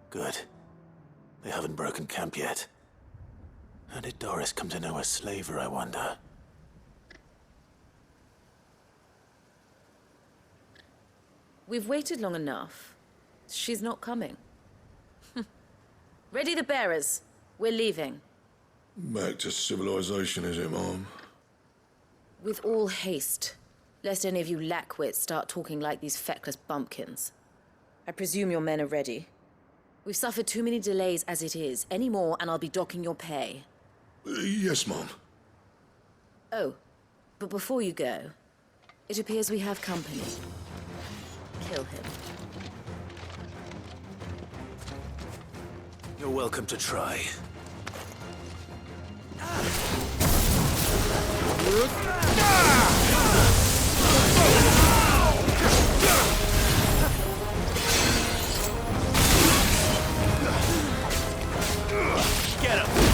Good. They haven't broken camp yet. How did Doris come to know a slaver, I wonder? We've waited long enough. She's not coming. Ready the bearers. We're leaving. Back to civilization, is it, Mom? With all haste, lest any of you lackwits start talking like these feckless bumpkins. I presume your men are ready. We've suffered too many delays as it is. Any more, and I'll be docking your pay. Yes, Mom. Oh, but before you go, it appears we have company. Kill him. You're welcome to try. Get him!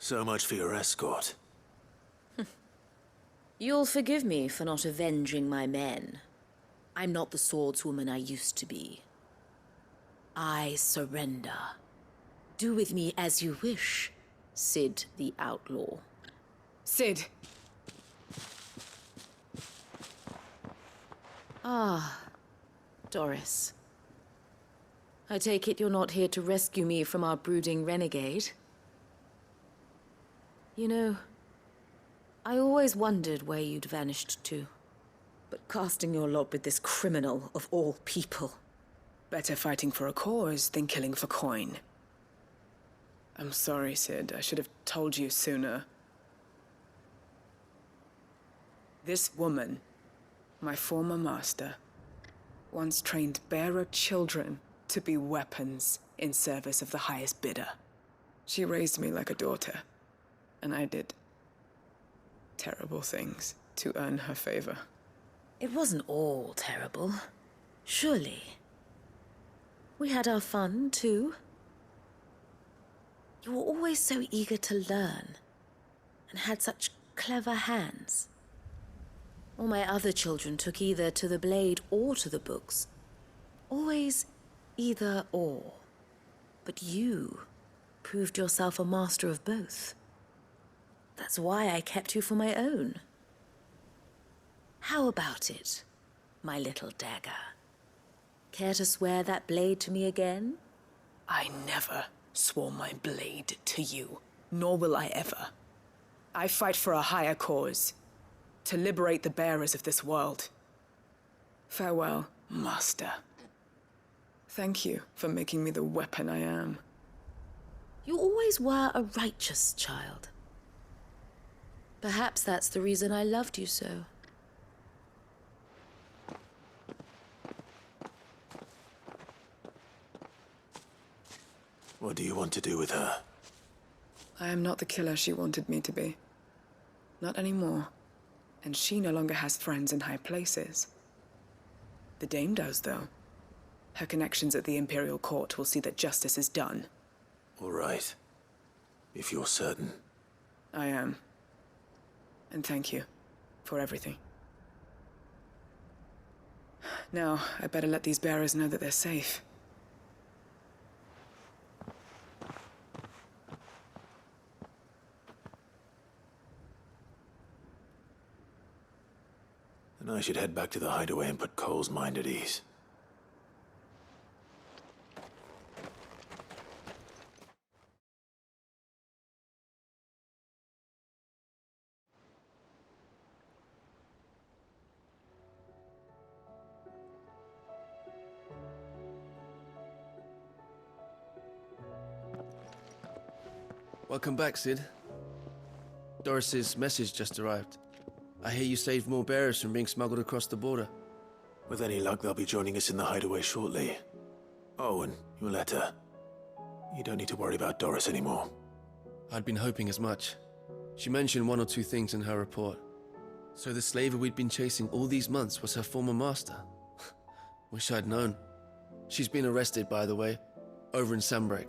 So much for your escort. You'll forgive me for not avenging my men. I'm not the swordswoman I used to be. I surrender. Do with me as you wish, Sid the Outlaw. Sid. Ah, Doris. I take it you're not here to rescue me from our brooding renegade? You know, I always wondered where you'd vanished to. But casting your lot with this criminal of all people... Better fighting for a cause than killing for coin. I'm sorry, Sid. I should have told you sooner. This woman, my former master, once trained bearer children to be weapons in service of the highest bidder. She raised me like a daughter, and I did terrible things to earn her favor. It wasn't all terrible, surely. We had our fun, too. You were always so eager to learn, and had such clever hands. All my other children took either to the blade or to the books. Always either or. But you proved yourself a master of both. That's why I kept you for my own. How about it, my little dagger? Care to swear that blade to me again? I never swore my blade to you, nor will I ever. I fight for a higher cause, to liberate the bearers of this world. Farewell, Master. Thank you for making me the weapon I am. You always were a righteous child. Perhaps that's the reason I loved you so. What do you want to do with her? I am not the killer she wanted me to be. Not anymore. And she no longer has friends in high places. The Dame does, though. Her connections at the Imperial Court will see that justice is done. All right. If you're certain. I am. And thank you for everything. Now, I better let these bearers know that they're safe. Then I should head back to the hideaway and put Cole's mind at ease. Welcome back, Sid. Doris's message just arrived. I hear you saved more bearers from being smuggled across the border. With any luck, they'll be joining us in the hideaway shortly. Oh, and your letter. You don't need to worry about Doris anymore. I'd been hoping as much. She mentioned one or two things in her report. So the slaver we'd been chasing all these months was her former master. Wish I'd known. She's been arrested, by the way, over in Sambrek.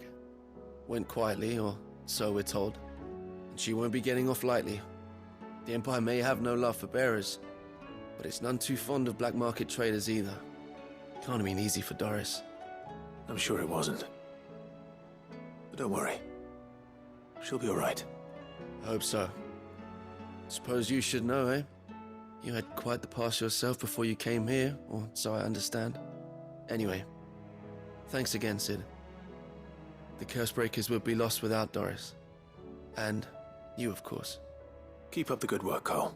Went quietly, or so we're told. And she won't be getting off lightly. The Empire may have no love for bearers, but it's none too fond of black market traders either. Can't have been easy for Doris. I'm sure it wasn't. But don't worry. She'll be all right. I hope so. Suppose you should know, eh? You had quite the past yourself before you came here, or so I understand. Anyway, thanks again, Sid. The Cursebreakers would be lost without Doris. And you, of course. Keep up the good work, Cole.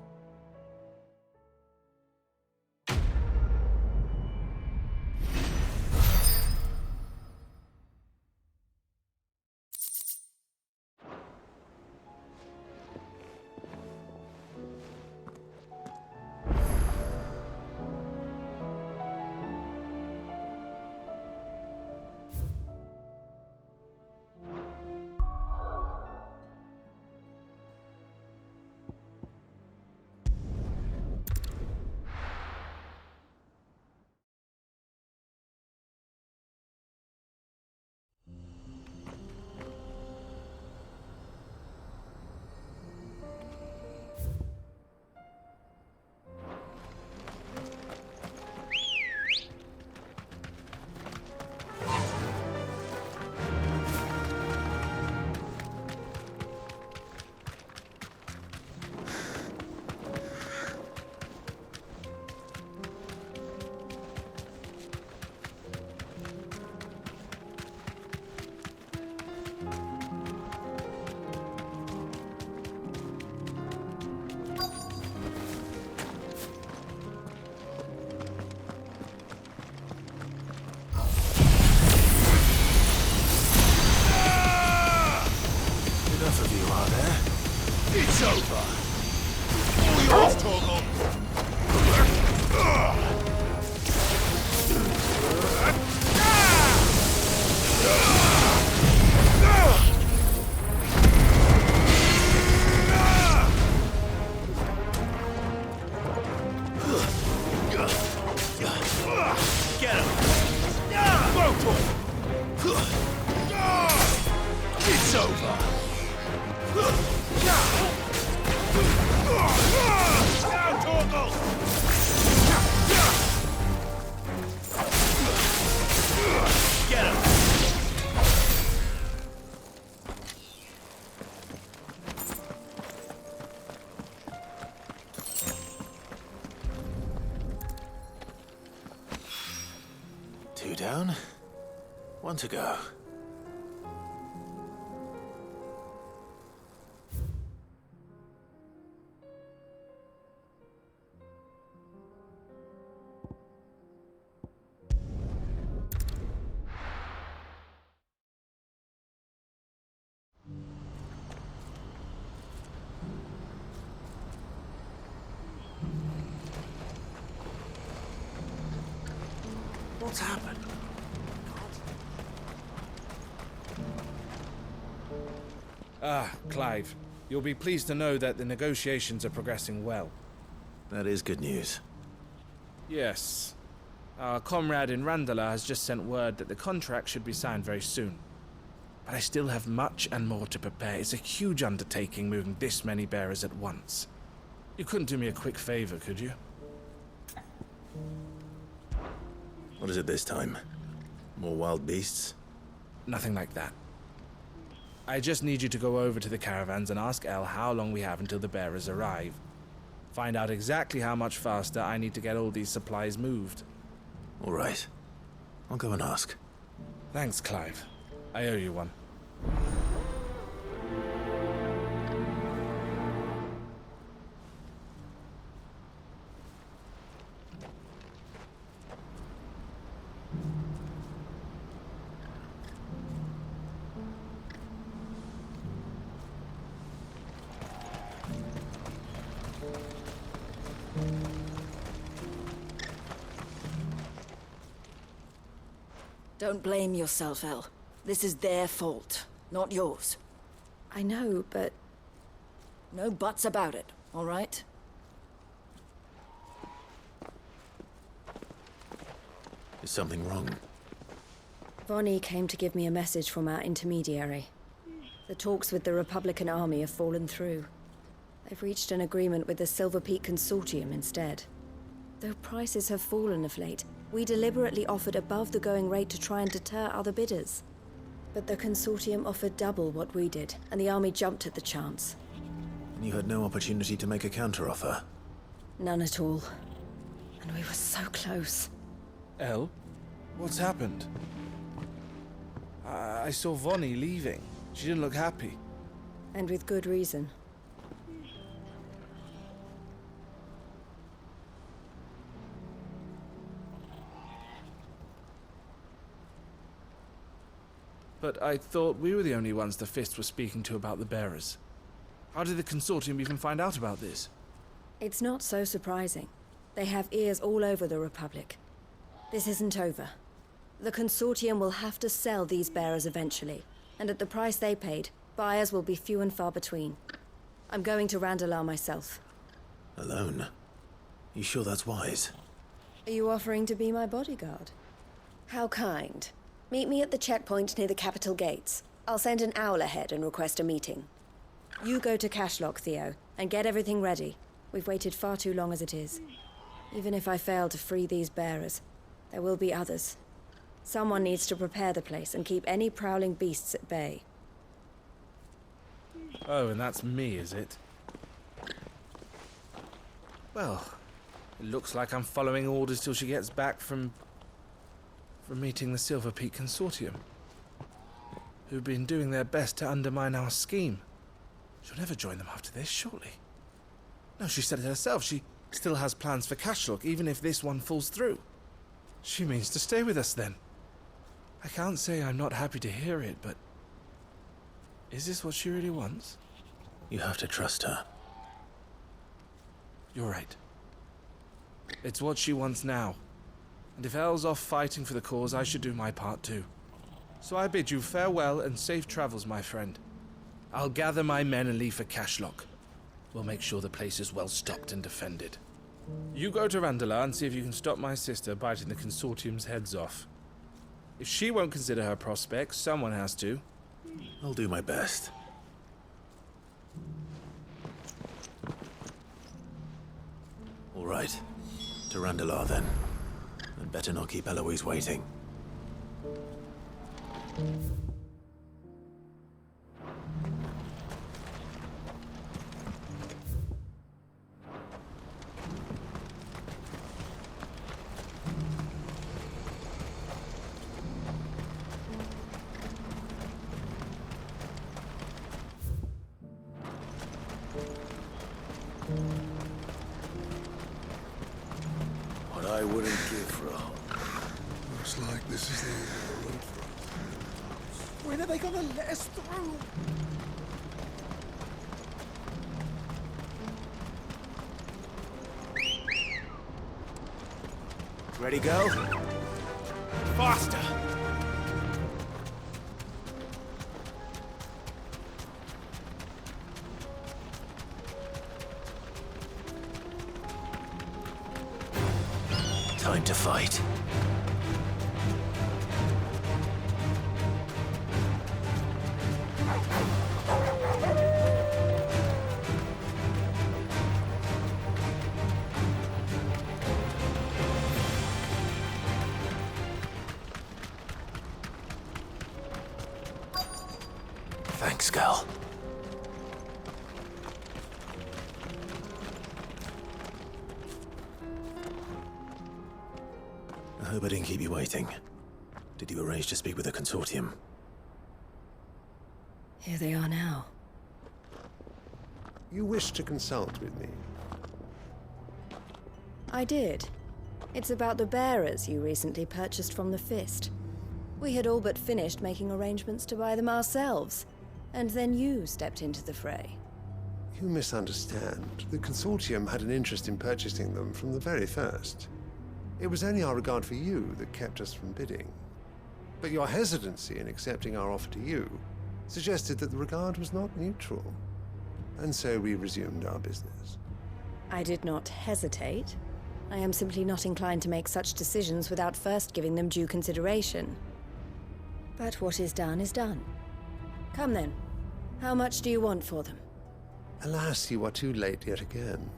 It's over. All yours, Torgal. Get him! It's over. Down, Torgal! Get him! Two down, one to go. What's happened? Ah, Clive. You'll be pleased to know that the negotiations are progressing well. That is good news. Yes. Our comrade in Randala has just sent word that the contract should be signed very soon. But I still have much and more to prepare. It's a huge undertaking moving this many bearers at once. You couldn't do me a quick favor, could you? What is it this time? More wild beasts? Nothing like that. I just need you to go over to the caravans and ask El how long we have until the bearers arrive. Find out exactly how much faster I need to get all these supplies moved. All right. I'll go and ask. Thanks, Clive. I owe you one. Don't blame yourself, El. This is their fault, not yours. I know, but No buts about it, all right? Is something wrong? Vonnie came to give me a message from our intermediary. The talks with the Republican army have fallen through. They've reached an agreement with the Silver Peak Consortium instead. Though prices have fallen of late, we deliberately offered above the going rate to try and deter other bidders. But the Consortium offered double what we did, and the army jumped at the chance. And you had no opportunity to make a counteroffer? None at all. And we were so close. El, what's happened? I saw Vonnie leaving. She didn't look happy. And with good reason. But I thought we were the only ones the Fist were speaking to about the bearers. How did the Consortium even find out about this? It's not so surprising. They have ears all over the Republic. This isn't over. The Consortium will have to sell these bearers eventually, and at the price they paid, buyers will be few and far between. I'm going to Randalar myself. Alone? You sure that's wise? Are you offering to be my bodyguard? How kind. Meet me at the checkpoint near the capital gates. I'll send an owl ahead and request a meeting. You go to Cashlock, Theo, and get everything ready. We've waited far too long as it is. Even if I fail to free these bearers, there will be others. Someone needs to prepare the place and keep any prowling beasts at bay. Oh, and that's me, is it? Well, it looks like I'm following orders till she gets back from meeting the Silver Peak Consortium, who've been doing their best to undermine our scheme. She'll never join them after this, surely. No, she said it herself. She still has plans for Cashlock, even if this one falls through. She means to stay with us, then. I can't say I'm not happy to hear it, but is this what she really wants? You have to trust her. You're right. It's what she wants now. And if Elle's off fighting for the cause, I should do my part too. So I bid you farewell and safe travels, my friend. I'll gather my men and leave for Cashlock. We'll make sure the place is well stocked and defended. You go to Randalar and see if you can stop my sister biting the Consortium's heads off. If she won't consider her prospects, someone has to. I'll do my best. All right. To Randalar, then. And better not keep Eloise waiting. What I wouldn't give for a home. Looks like this is the end of the road for us. When are they gonna let us through? Ready, go? Faster! Time to fight. Thanks, Gal. I hope I didn't keep you waiting. Did you arrange to speak with the Consortium? Here they are now. You wish to consult with me? I did. It's about the bearers you recently purchased from the Fist. We had all but finished making arrangements to buy them ourselves, and then you stepped into the fray. You misunderstand. The Consortium had an interest in purchasing them from the very first. It was only our regard for you that kept us from bidding. But your hesitancy in accepting our offer to you suggested that the regard was not mutual. And so we resumed our business. I did not hesitate. I am simply not inclined to make such decisions without first giving them due consideration. But what is done is done. Come then. How much do you want for them? Alas, you are too late yet again.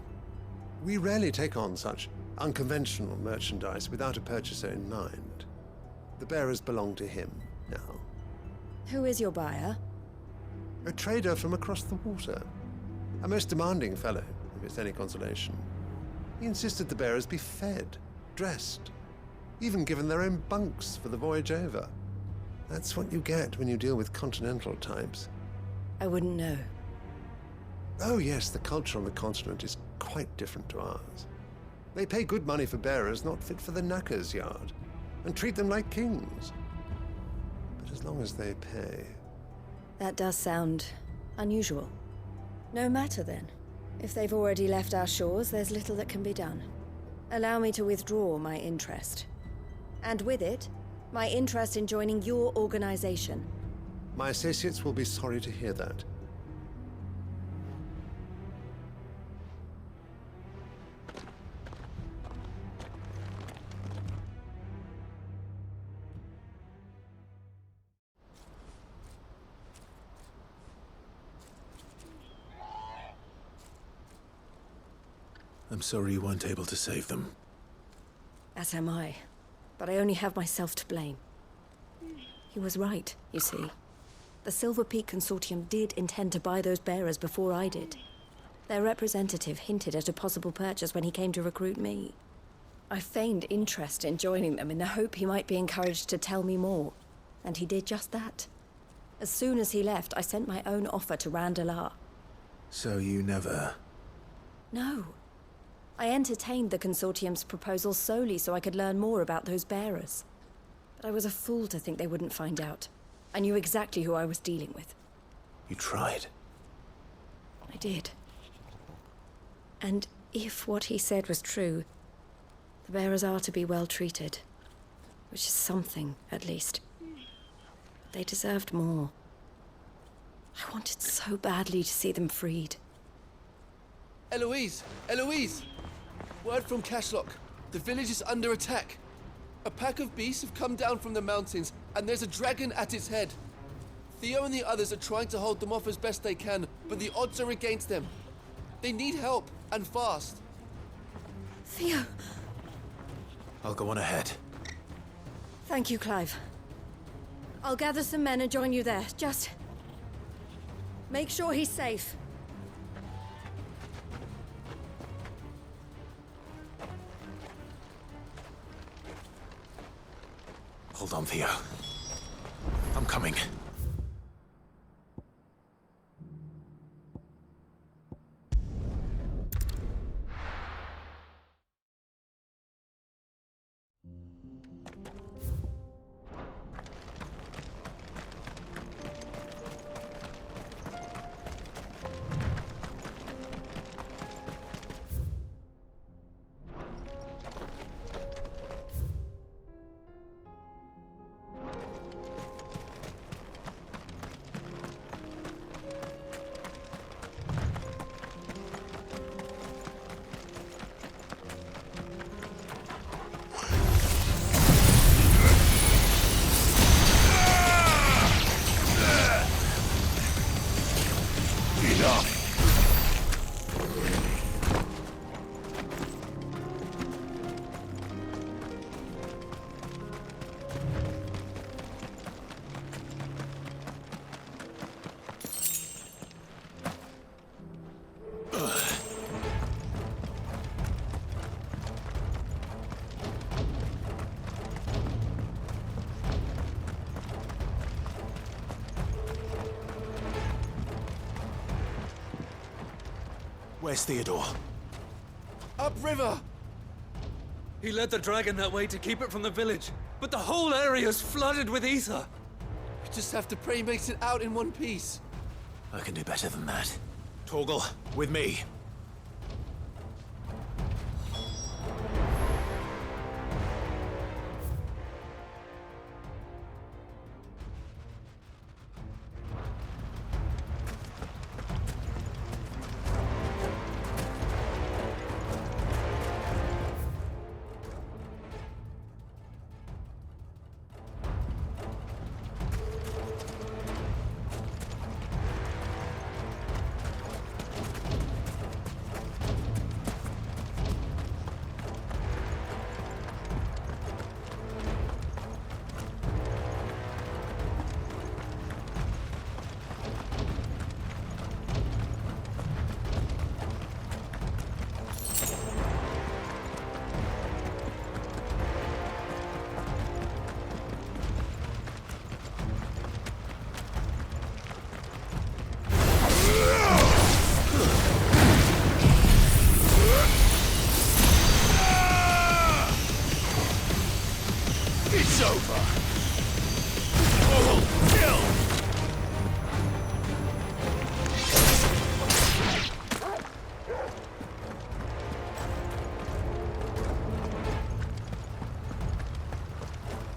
We rarely take on such unconventional merchandise without a purchaser in mind. The bearers belong to him now. Who is your buyer? A trader from across the water. A most demanding fellow, if it's any consolation. He insisted the bearers be fed, dressed, even given their own bunks for the voyage over. That's what you get when you deal with continental types. I wouldn't know. Oh yes, the culture on the continent is quite different to ours. They pay good money for bearers not fit for the knacker's yard, and treat them like kings. But as long as they pay... That does sound unusual. No matter then. If they've already left our shores, there's little that can be done. Allow me to withdraw my interest. And with it, my interest in joining your organization. My associates will be sorry to hear that. I'm sorry you weren't able to save them. As am I. But I only have myself to blame. He was right, you see. The Silver Peak Consortium did intend to buy those bearers before I did. Their representative hinted at a possible purchase when he came to recruit me. I feigned interest in joining them in the hope he might be encouraged to tell me more. And he did just that. As soon as he left, I sent my own offer to Randalar. So you never... No. I entertained the Consortium's proposal solely so I could learn more about those bearers. But I was a fool to think they wouldn't find out. I knew exactly who I was dealing with. You tried. I did. And if what he said was true, the bearers are to be well treated. Which is something, at least. But they deserved more. I wanted so badly to see them freed. Eloise! Eloise! Word from Cashlock. The village is under attack. A pack of beasts have come down from the mountains, and there's a dragon at its head. Theo and the others are trying to hold them off as best they can, but the odds are against them. They need help, and fast. Theo! I'll go on ahead. Thank you, Clive. I'll gather some men and join you there. Just... make sure he's safe. Hold on, Theo. I'm coming. Where's Theodore? Upriver! He led the dragon that way to keep it from the village, but the whole area's flooded with ether. We just have to pray he makes it out in one piece. I can do better than that. Torgal, with me.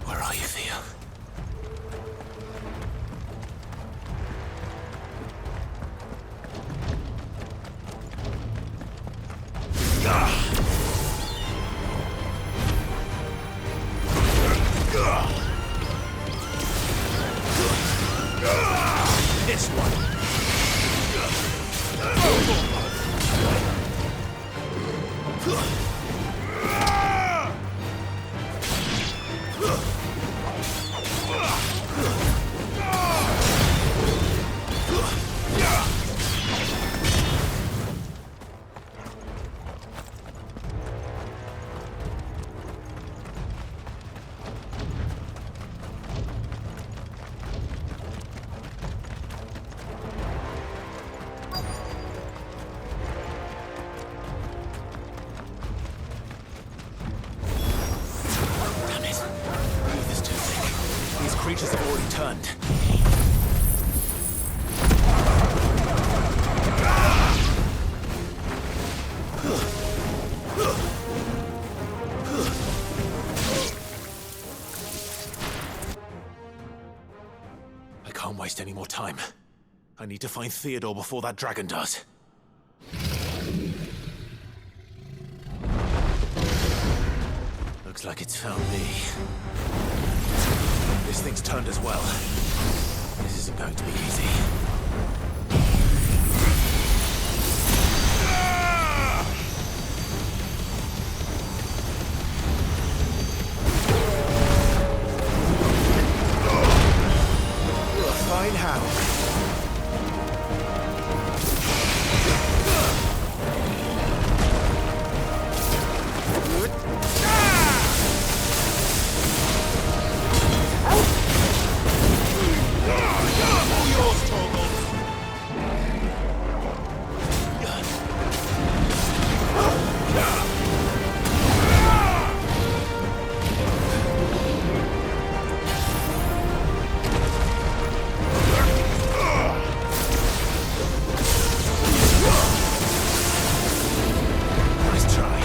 Where are you, Theo? This one. Damn it. Move is too thick. These creatures have already turned. I can't waste any more time. I need to find Theodore before that dragon does. Looks like it's found me. This thing's turned as well. This isn't going to be easy. We'll find how. Nice try.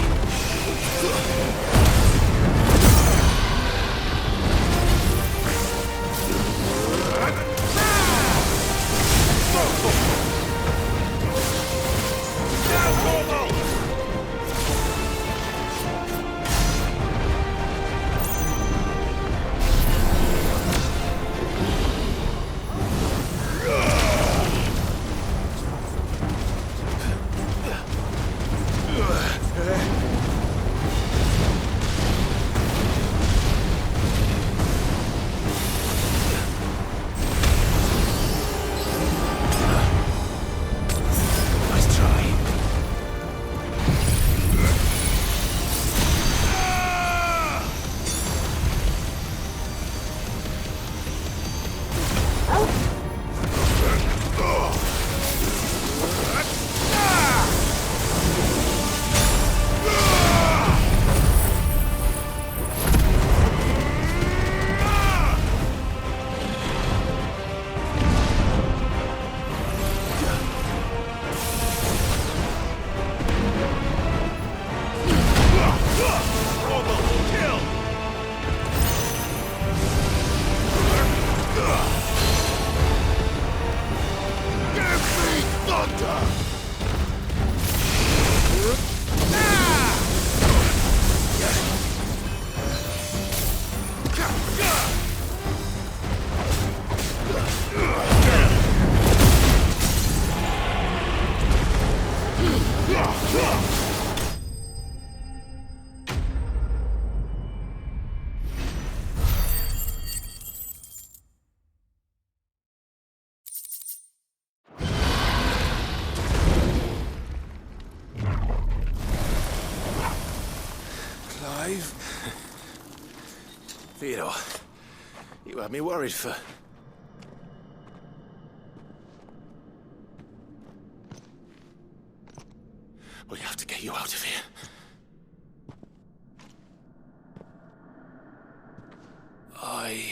Nice try. Clive? Theodore, you had me worried for... We have to get you out of here. I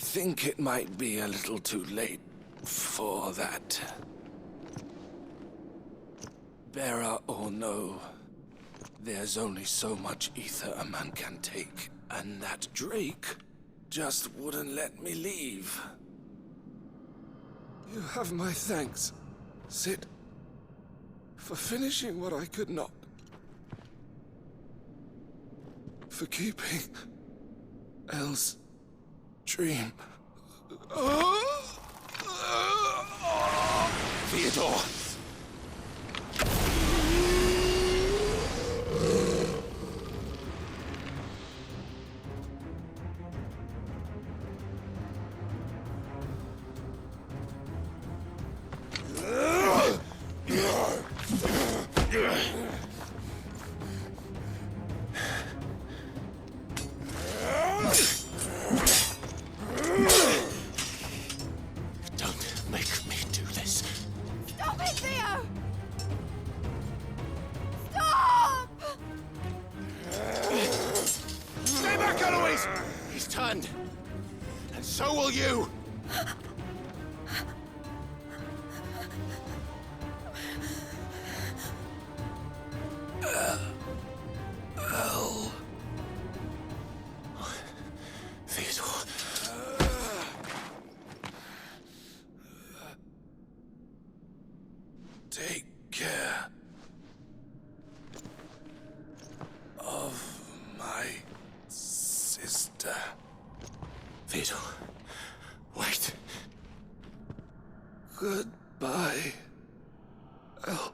think it might be a little too late for that. Bearer or no, there's only so much ether a man can take, and that Drake just wouldn't let me leave. You have my thanks, Sid, for finishing what I could not. For keeping Elle's dream. Theodore! Don't make me do this. Stop it, Theo! Stop! Stay back, Eloise! He's turned. And so will you! Elle. Theodore. Take care of my sister. Theodore. Wait. Goodbye, Elle.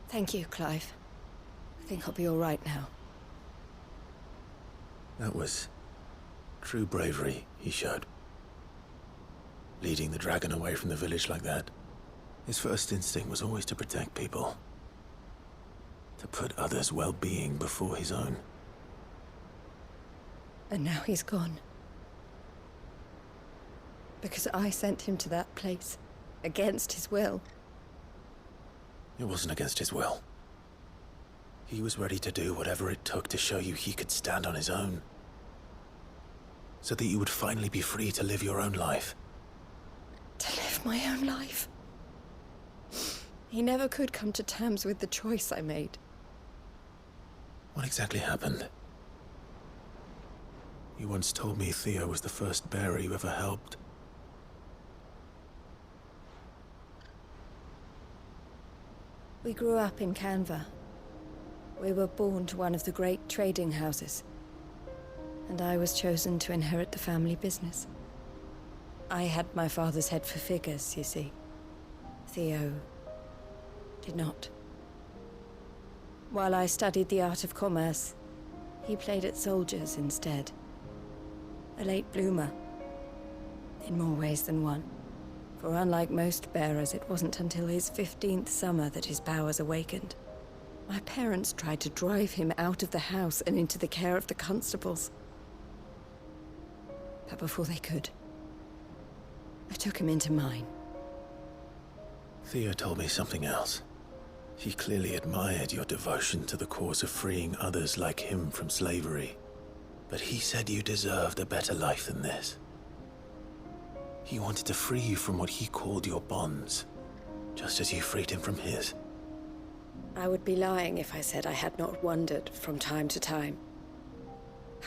Thank you, Clive. I think I'll be all right now. That was true bravery he showed. Leading the dragon away from the village like that. His first instinct was always to protect people. To put others' well-being before his own. And now he's gone. Because I sent him to that place, against his will. It wasn't against his will. He was ready to do whatever it took to show you he could stand on his own. So that you would finally be free to live your own life. To live my own life. He never could come to terms with the choice I made. What exactly happened? You once told me Theo was the first bearer you ever helped. We grew up in Canva. We were born to one of the great trading houses. And I was chosen to inherit the family business. I had my father's head for figures, you see. Theo did not. While I studied the art of commerce, he played at soldiers instead. A late bloomer, in more ways than one. For unlike most bearers, it wasn't until his 15th summer that his powers awakened. My parents tried to drive him out of the house and into the care of the constables. But before they could, I took him into mine. Theo told me something else. He clearly admired your devotion to the cause of freeing others like him from slavery. But he said you deserved a better life than this. He wanted to free you from what he called your bonds, just as you freed him from his. I would be lying if I said I had not wondered from time to time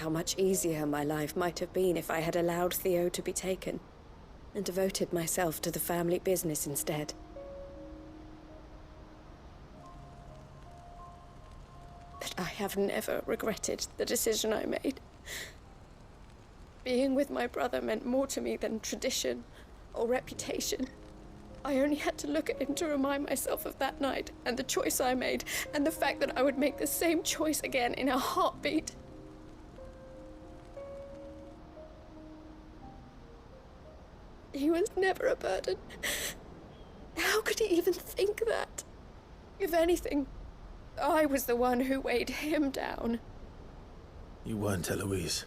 how much easier my life might have been if I had allowed Theo to be taken, and devoted myself to the family business instead. But I have never regretted the decision I made. Being with my brother meant more to me than tradition or reputation. I only had to look at him to remind myself of that night, and the choice I made, and the fact that I would make the same choice again in a heartbeat. He was never a burden. How could he even think that? If anything, I was the one who weighed him down. You weren't, Eloise.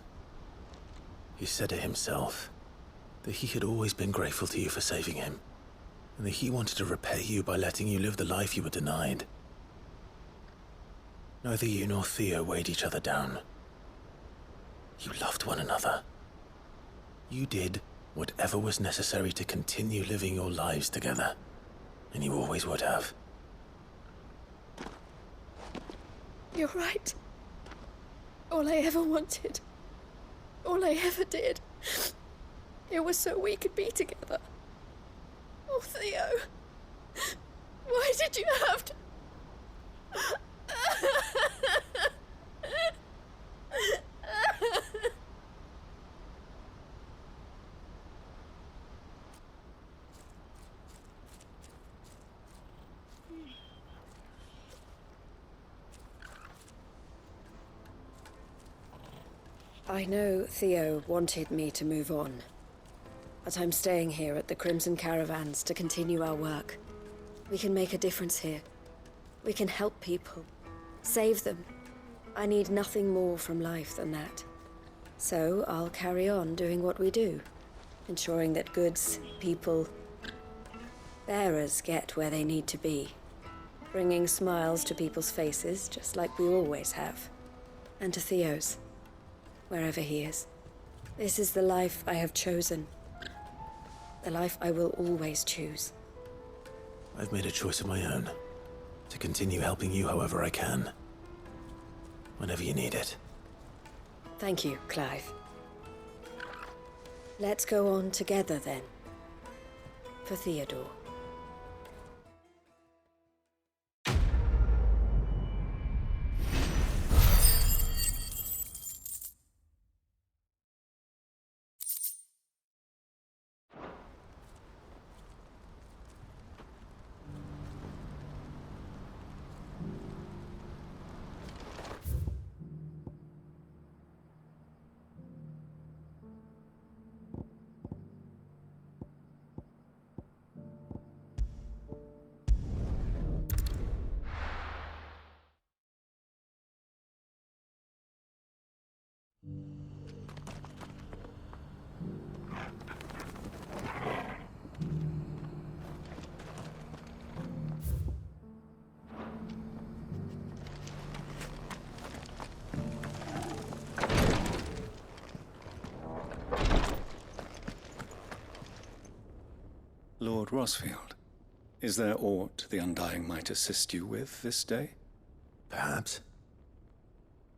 He said it himself, that he had always been grateful to you for saving him, and that he wanted to repay you by letting you live the life you were denied. Neither you nor Theo weighed each other down. You loved one another. You did whatever was necessary to continue living your lives together, and you always would have. You're right. All I ever wanted, all I ever did, it was so we could be together. Oh, Theo, why did you have to... I know Theo wanted me to move on, but I'm staying here at the Crimson Caravans to continue our work. We can make a difference here. We can help people, save them. I need nothing more from life than that. So I'll carry on doing what we do, ensuring that goods, people, bearers get where they need to be, bringing smiles to people's faces just like we always have, and to Theo's, wherever he is. This is the life I have chosen. The life I will always choose. I've made a choice of my own, to continue helping you however I can, whenever you need it. Thank you, Clive. Let's go on together then. For Theodore. Lord Rosfield, is there aught the Undying might assist you with this day? Perhaps.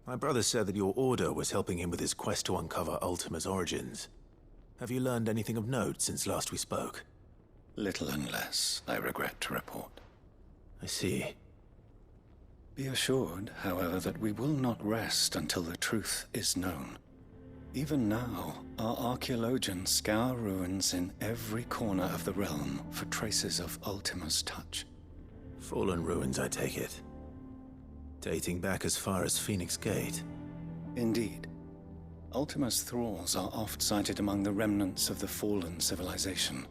My brother said that your order was helping him with his quest to uncover Ultima's origins. Have you learned anything of note since last we spoke? Little unless, I regret to report. I see. Be assured, however, that we will not rest until the truth is known. Even now, our archaeologians scour ruins in every corner of the realm for traces of Ultima's touch. Fallen ruins, I take it. Dating back as far as Phoenix Gate. Indeed. Ultima's thralls are oft sighted among the remnants of the fallen civilization,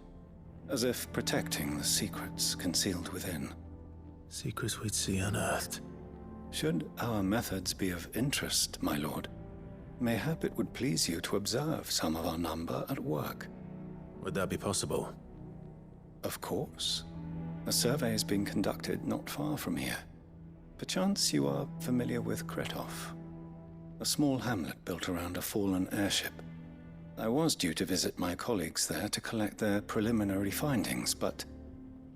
as if protecting the secrets concealed within. Secrets we'd see unearthed. Should our methods be of interest, my lord, mayhap it would please you to observe some of our number at work. Would that be possible? Of course. A survey is being conducted not far from here. Perchance you are familiar with Kretov, a small hamlet built around a fallen airship. I was due to visit my colleagues there to collect their preliminary findings, but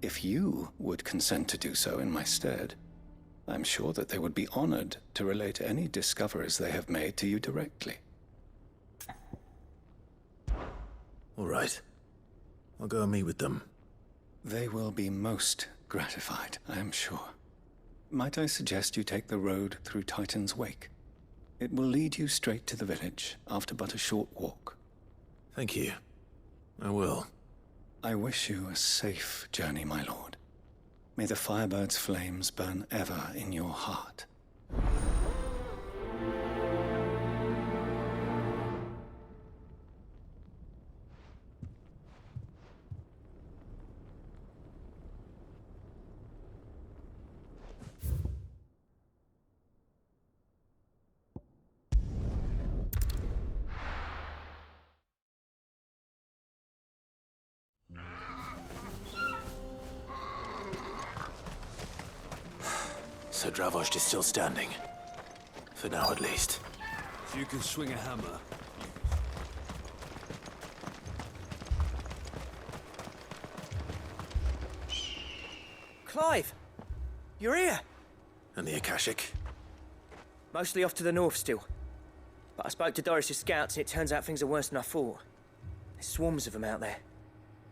if you would consent to do so in my stead, I'm sure that they would be honored to relate any discoveries they have made to you directly. All right. I'll go and meet with them. They will be most gratified, I am sure. Might I suggest you take the road through Titan's Wake? It will lead you straight to the village after but a short walk. Thank you. I will. I wish you a safe journey, my lord. May the Firebird's flames burn ever in your heart. So Dravost is still standing. For now, at least. If you can swing a hammer. Clive! You're here! And the Akashic? Mostly off to the north still. But I spoke to Doris's scouts and it turns out things are worse than I thought. There's swarms of them out there.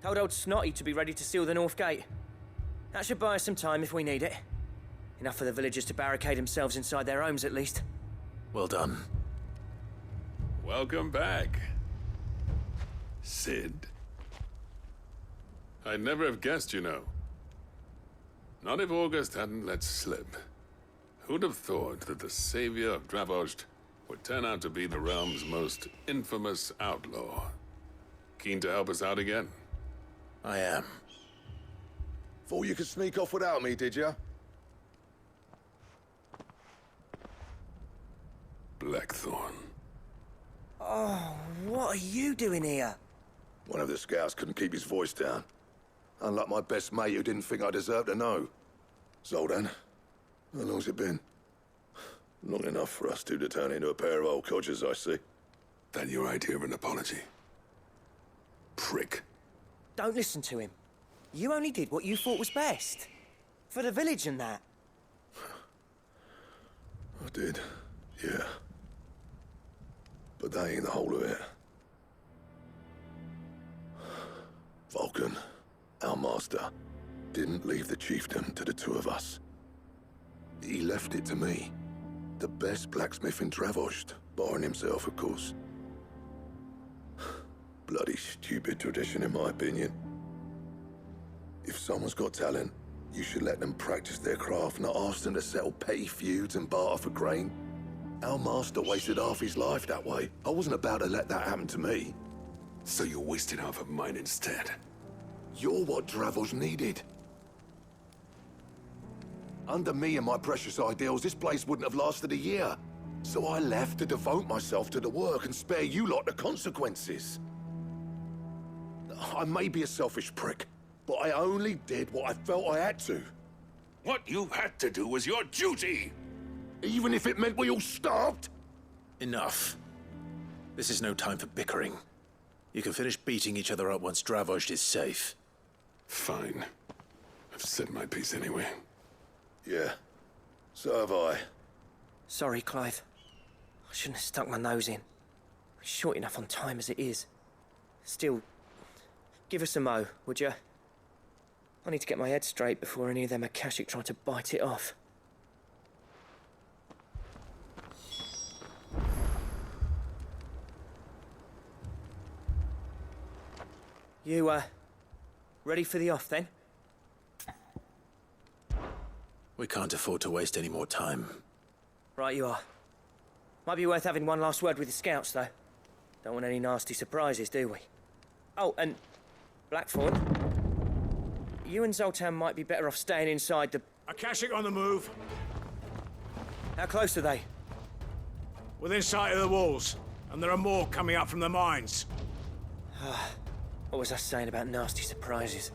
Told old Snotty to be ready to seal the north gate. That should buy us some time if we need it. Enough for the villagers to barricade themselves inside their homes at least. Well done. Welcome back, Sid. I'd never have guessed, you know. Not if August hadn't let slip. Who'd have thought that the savior of Dravost would turn out to be the realm's most infamous outlaw? Keen to help us out again? I am. Thought you could sneak off without me, did you? Blackthorn. Oh, what are you doing here? One of the scouts couldn't keep his voice down. Unlike my best mate who didn't think I deserved to know. Zoldan, how long's it been? Long enough for us two to turn into a pair of old codgers, I see. That your idea of an apology? Prick. Don't listen to him. You only did what you thought was best. For the village and that. I did, yeah. But that ain't the whole of it. Vulcan, our master, didn't leave the chiefdom to the two of us. He left it to me. The best blacksmith in Dravost, barring himself, of course. Bloody stupid tradition, in my opinion. If someone's got talent, you should let them practice their craft, not ask them to settle petty feuds and barter for grain. Our master wasted half his life that way. I wasn't about to let that happen to me. So you wasted half of mine instead? You're what Dravost needed. Under me and my precious ideals, this place wouldn't have lasted a year. So I left to devote myself to the work and spare you lot the consequences. I may be a selfish prick, but I only did what I felt I had to. What you had to do was your duty! Even if it meant we all starved? Enough. This is no time for bickering. You can finish beating each other up once Dravost is safe. Fine. I've said my piece anyway. Yeah, so have I. Sorry, Clive. I shouldn't have stuck my nose in. We're short enough on time as it is. Still, give us a mo, would you? I need to get my head straight before any of them Akashic try to bite it off. You, ready for the off, then? We can't afford to waste any more time. Right you are. Might be worth having one last word with the scouts, though. Don't want any nasty surprises, do we? Oh, and Blackthorn, you and Zoltan might be better off staying inside the... Akashic on the move. How close are they? Within sight of the walls, and there are more coming up from the mines. What was I saying about nasty surprises?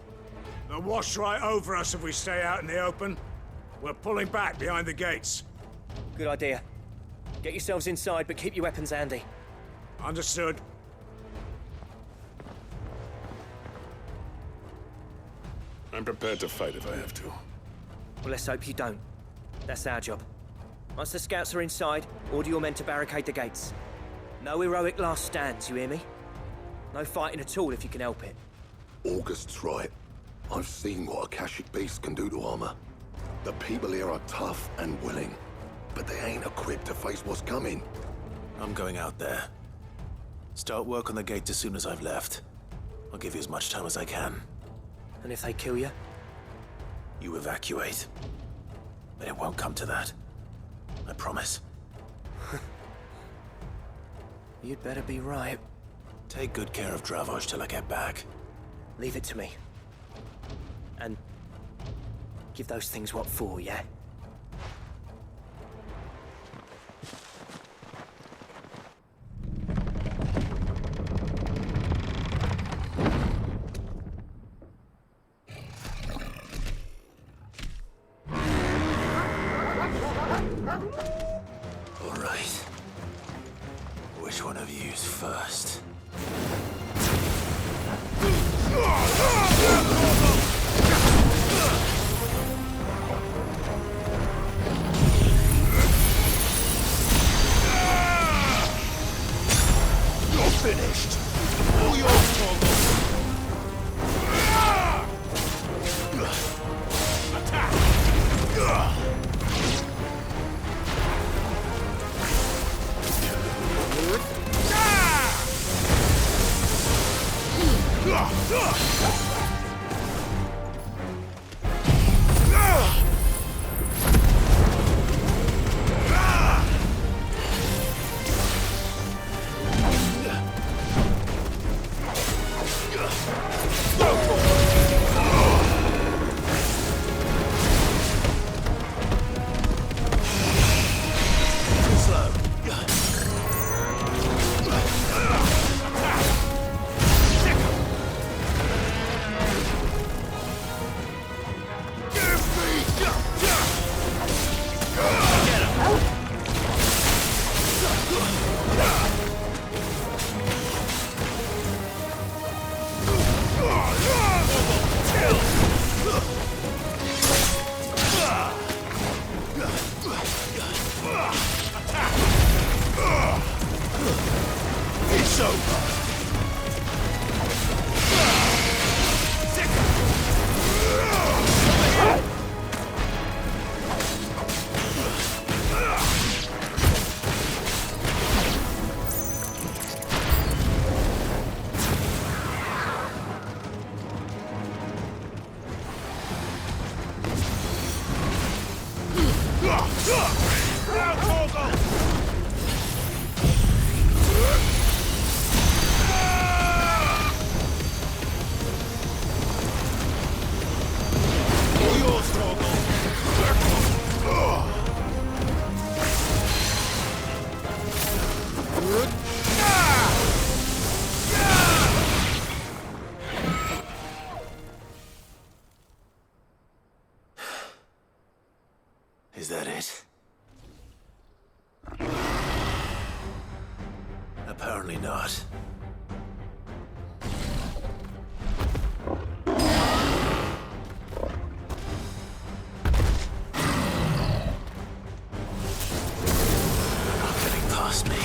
They'll wash right over us if we stay out in the open. We're pulling back behind the gates. Good idea. Get yourselves inside, but keep your weapons handy. Understood. I'm prepared to fight if I have to. Well, let's hope you don't. That's our job. Once the scouts are inside, order your men to barricade the gates. No heroic last stands, you hear me? No fighting at all if you can help it. August's right. I've seen what Akashic beasts can do to armor. The people here are tough and willing, but they ain't equipped to face what's coming. I'm going out there. Start work on the gate as soon as I've left. I'll give you as much time as I can. And if they kill you? You evacuate. But it won't come to that. I promise. You'd better be right. Take good care of Dravoj till I get back. Leave it to me. And give those things what for, yeah? All right. Which one of you's first? You're finished. All yours, Torgo. It's over. Is that it? Apparently not. Not getting past me.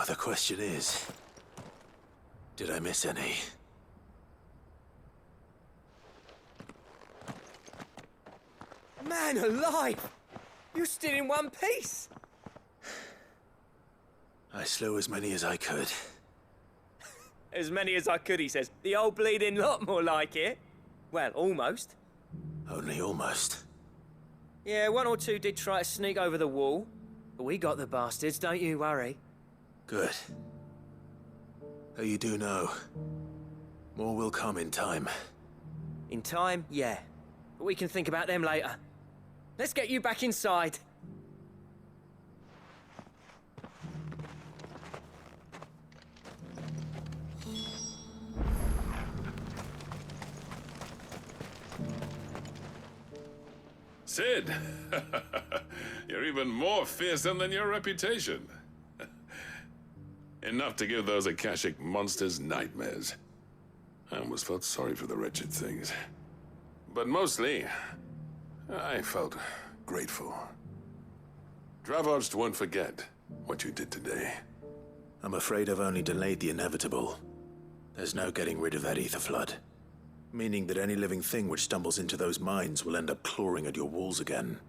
The question is, did I miss any? Man alive! You're still in one piece! I slew as many as I could. As many as I could, he says. The old bleeding lot, more like it. Well, almost. Only almost. Yeah, one or two did try to sneak over the wall. But we got the bastards, don't you worry. Good. Though you do know, more will come in time. In time, yeah. But we can think about them later. Let's get you back inside. Sid! You're even more fearsome than your reputation. Enough to give those Akashic monsters nightmares. I almost felt sorry for the wretched things. But mostly, I felt grateful. Dravoged won't forget what you did today. I'm afraid I've only delayed the inevitable. There's no getting rid of that ether flood. Meaning that any living thing which stumbles into those mines will end up clawing at your walls again.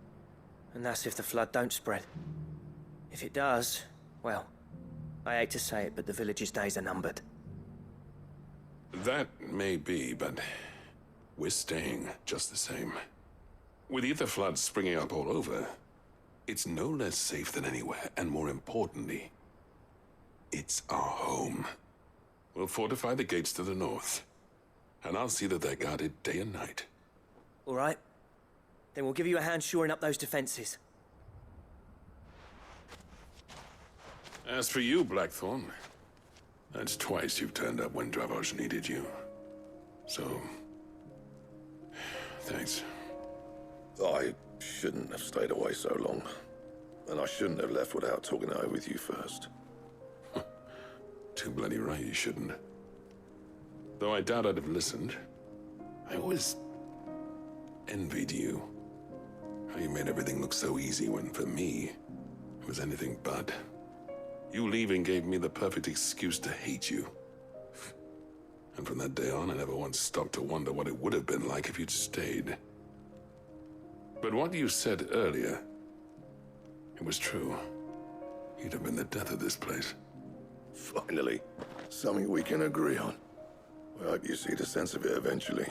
And that's if the flood don't spread. If it does, well, I hate to say it, but the village's days are numbered. That may be, but we're staying just the same. With ether floods springing up all over, it's no less safe than anywhere, and more importantly, it's our home. We'll fortify the gates to the north, and I'll see that they're guarded day and night. All right. Then we'll give you a hand shoring up those defenses. As for you, Blackthorn, that's twice you've turned up when Dravos needed you. So, thanks. I shouldn't have stayed away so long. And I shouldn't have left without talking it over with you first. Too bloody right you shouldn't. Though I doubt I'd have listened. I always envied you. How you made everything look so easy when, for me, it was anything but. You leaving gave me the perfect excuse to hate you. And from that day on, I never once stopped to wonder what it would have been like if you'd stayed. But what you said earlier, it was true. You'd have been the death of this place. Finally, something we can agree on. I hope you see the sense of it eventually.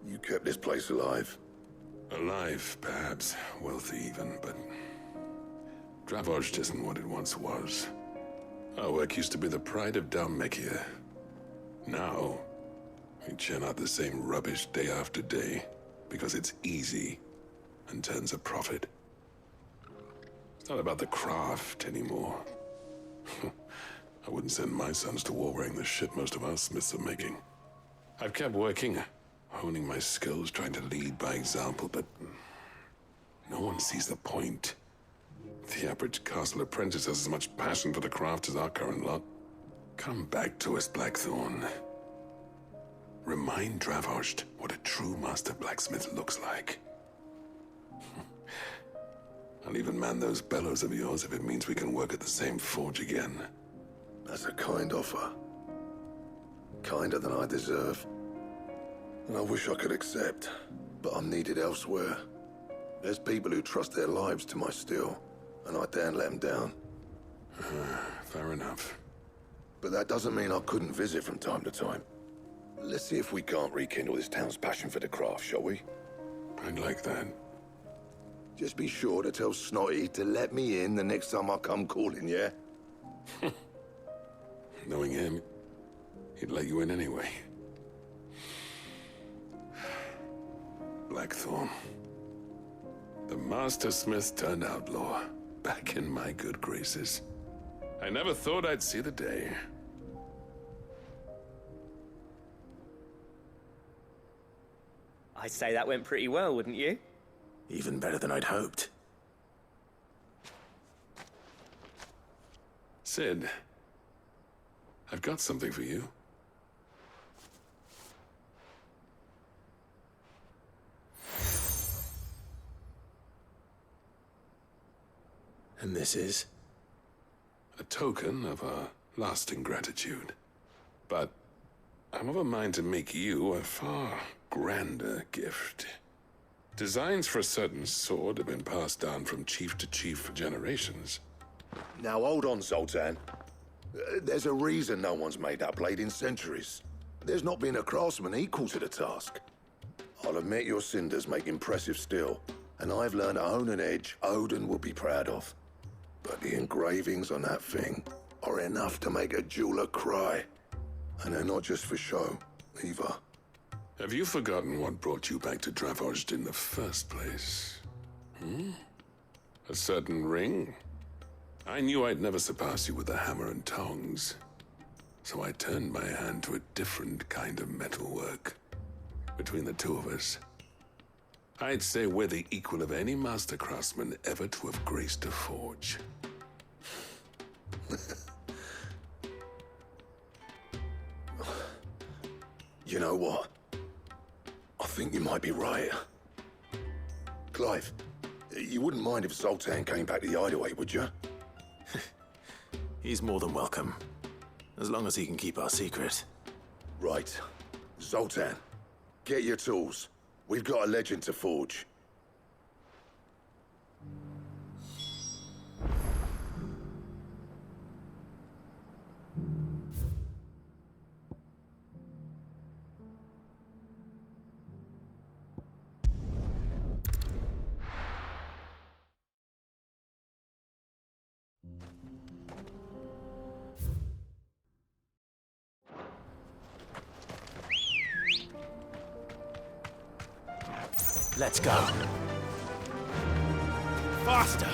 You kept this place alive. Alive, perhaps. Wealthy even, but Dravoged isn't what it once was. Our work used to be the pride of Dalmekia. Now, we churn out the same rubbish day after day because it's easy and turns a profit. It's not about the craft anymore. I wouldn't send my sons to war wearing the shit most of our smiths are making. I've kept working, honing my skills, trying to lead by example, but no one sees the point. The average castle apprentice has as much passion for the craft as our current lot. Come back to us, Blackthorn. Remind Dravoged what a true master blacksmith looks like. I'll even man those bellows of yours if it means we can work at the same forge again. That's a kind offer. Kinder than I deserve. And I wish I could accept, but I'm needed elsewhere. There's people who trust their lives to my steel, and I daren't let them down. Fair enough. But that doesn't mean I couldn't visit from time to time. Let's see if we can't rekindle this town's passion for the craft, shall we? I'd like that. Just be sure to tell Snotty to let me in the next time I come calling, yeah? Knowing him, he'd let you in anyway. Blackthorn. The Master Smith turned outlaw, back in my good graces. I never thought I'd see the day. I'd say that went pretty well, wouldn't you? Even better than I'd hoped. Sid, I've got something for you. And this is? a token of our lasting gratitude. But I'm of a mind to make you a far grander gift. Designs for a certain sword have been passed down from chief to chief for generations. Now hold on, Zoltan. There's a reason no one's made that blade in centuries. There's not been a craftsman equal to the task. I'll admit your cinders make impressive steel, and I've learned to own an edge Odin will be proud of. But the engravings on that thing are enough to make a jeweler cry. And they're not just for show, either. Have you forgotten what brought you back to Dravozd in the first place? A certain ring? I knew I'd never surpass you with a hammer and tongs. So I turned my hand to a different kind of metalwork. Between the two of us, I'd say we're the equal of any master craftsman ever to have graced a forge. You know what? I think you might be right. Clive, you wouldn't mind if Zoltan came back to the hideaway, would you? He's more than welcome, as long as he can keep our secret. Right. Zoltan, get your tools. We've got a legend to forge. Let's go. Faster!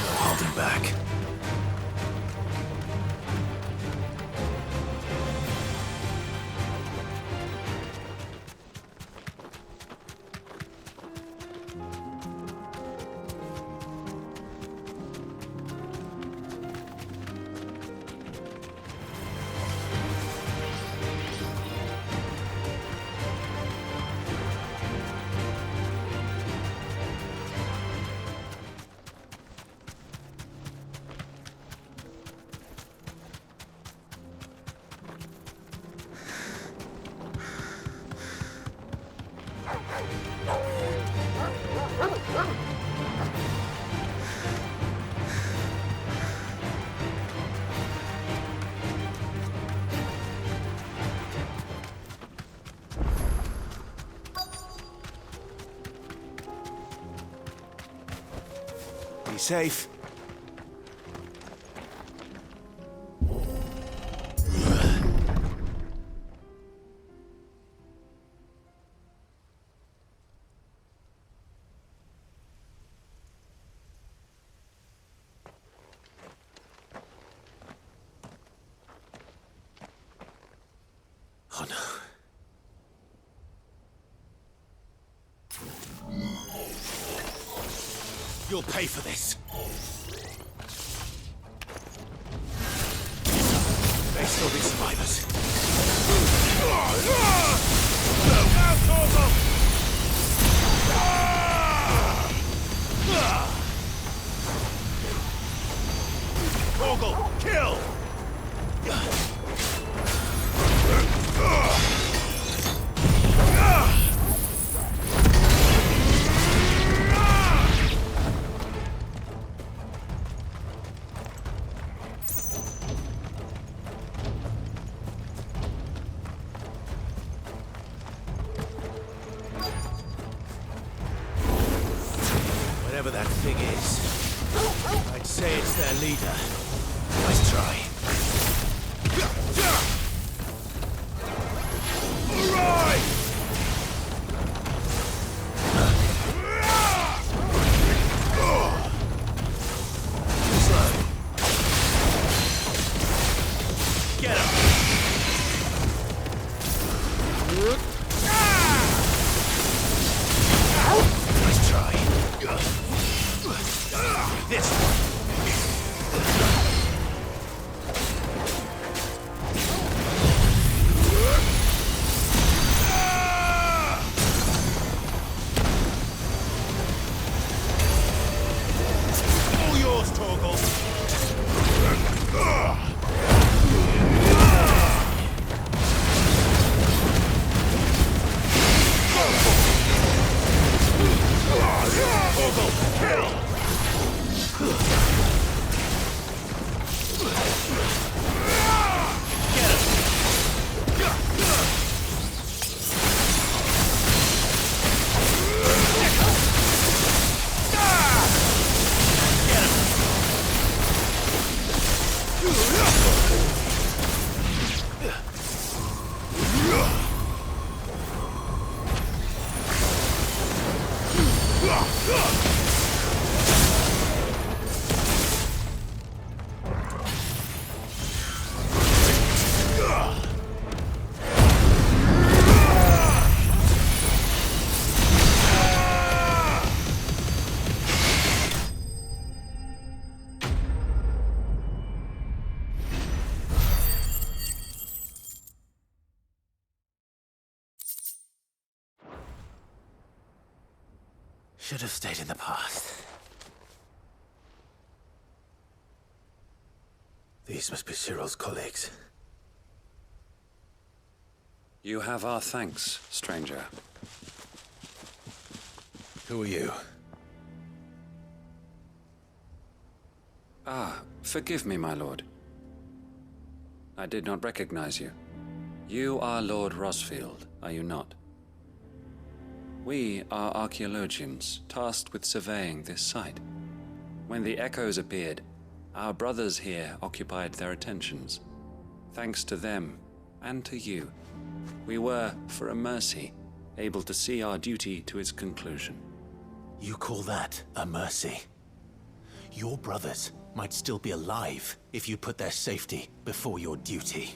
No holding back. Be safe. Oh no. You'll pay for this. May still be survivors. Vogel, kill! Whatever that thing is, I'd say it's their leader. Nice try. All right! Slow. Get him! Should have stayed in the past. These must be Cyril's colleagues. You have our thanks, stranger. Who are you? Ah, forgive me, my lord. I did not recognize you. You are Lord Rosfield, are you not? We are archaeologians, tasked with surveying this site. When the echoes appeared, our brothers here occupied their attentions. Thanks to them, and to you, we were, for a mercy, able to see our duty to its conclusion. You call that a mercy? Your brothers might still be alive if you put their safety before your duty.